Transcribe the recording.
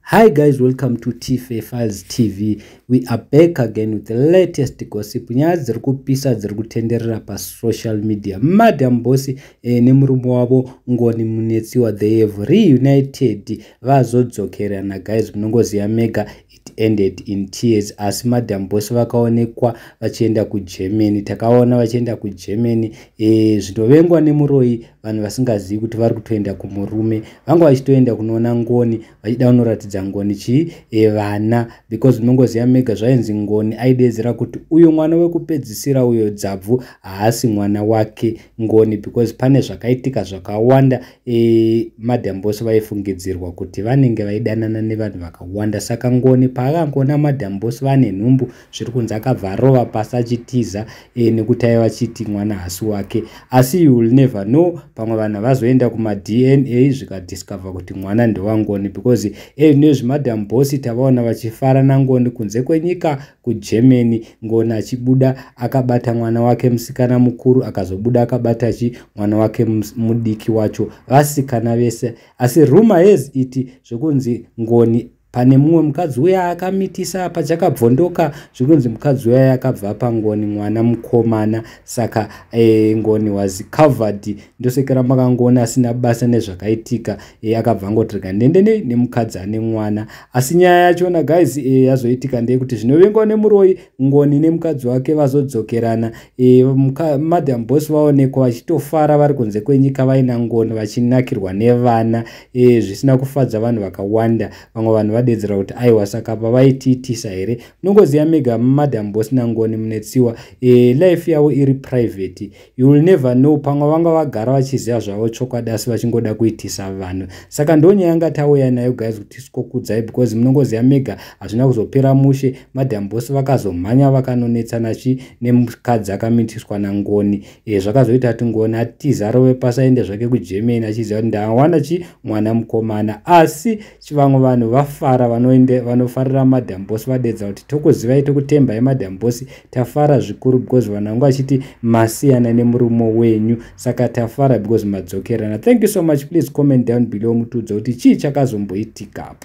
Hi guys, welcome to TFA Files TV. We are back again with the latest gossip. Nyaya dziri kupisa dziri kutenderera pa social media. Madam Boss nemurume wavo Ngoni Munetsiwa, they have reunited. Vazodzokerana guys, munongoziva mega it ended in tears. Asi Madam Boss vakaonekwa vachienda kuGermany. Takaona vachienda kuGermany. Zvinovengwa nemuroi vanhu vasingazivi kuti vari kutoenda kumurume. Vanga vachitoenda kunoona Ngoni vachida kunoratidza Ngoni vana, because munongoziva mega zvainzi Ngoni aidedzera kuti uyo mwana wekupedzisira uyo dzabvu haasi mwana wake Ngoni, because pane zvakaitika zvakawanda. Madam Boss vaifungidzirwa kuti vanenge vaidanana nevanhu vakawanda. Saka Ngoni paakangona Madam Boss vane nhumbu zviri kunzi akabva arova pasi achitiza nekuti aiva achiti mwana haasi wake. Asi you will never know, pamwe vanhu vazoenda kuma DNA zvikadiscover kuti mwana ndewangoni, because Madam Boss tavaona vachifara naNgoni kunze kwenyika kuGermany. Ngoni achibuda akabata mwana wake musikana mukuru, akazobuda akabata mwana wake mudiki wacho, vasikana vese. Asi rumor has it zvokunzi Ngoni pane mumwe mukadzi uya akamitisa pachakabvondoka, zvokunzi mukadzi uya akabva paNgoni mwana mukomana. Saka Ngoni was covered. Ndosekera makangona asina basa nezvakaitika, akabva ngotirika ndendende nemukadzi ane mwana. Asi nyaya yachona guys yazoitika ndeyekuti zvinovengwa nemuroi Ngoni nemukadzi wake vazodzokerana. Madam Boss vaonekwa vachitofara vari kunze kwenyika vaina Ngoni vachinakirwa nevana, zvisina kufadza vanhu vakawanda. Vamwe vanhu vadedzera kuti aiwa saka pavaitiitisa here. Munongoziva mega Madam Boss naNgoni Munetsiwa life yavo iri private. You will never know, pamwe vanga vagara vachiziva zvavo chokwadi asi vachingoda kuitisa vanhu. Saka ndonyaya yanga tauya nayo guys kuti tikokudzai, because munongoziva mega hazvina kuzopera mushe. Madam Boss vakazomhanya vakanonetsana nemukadzi akamitiswa naNgoni. Zvakazoita kuti Ngoni atiza arove pasi aende zvake kuGermany achiziva kuti ndawana mwana mukomana. Asi vamwe vanhu vafara, vanofarira Madam Boss vadedza kuti tokuzivai tokutembai Madam Boss, tafara zvikuru because vanhu vanga vachiti masiyana nemurume wenyu. Saka tafara because madzokerana. Thank you so much. Please comment down below mutudza kuti chii chakazomboitika.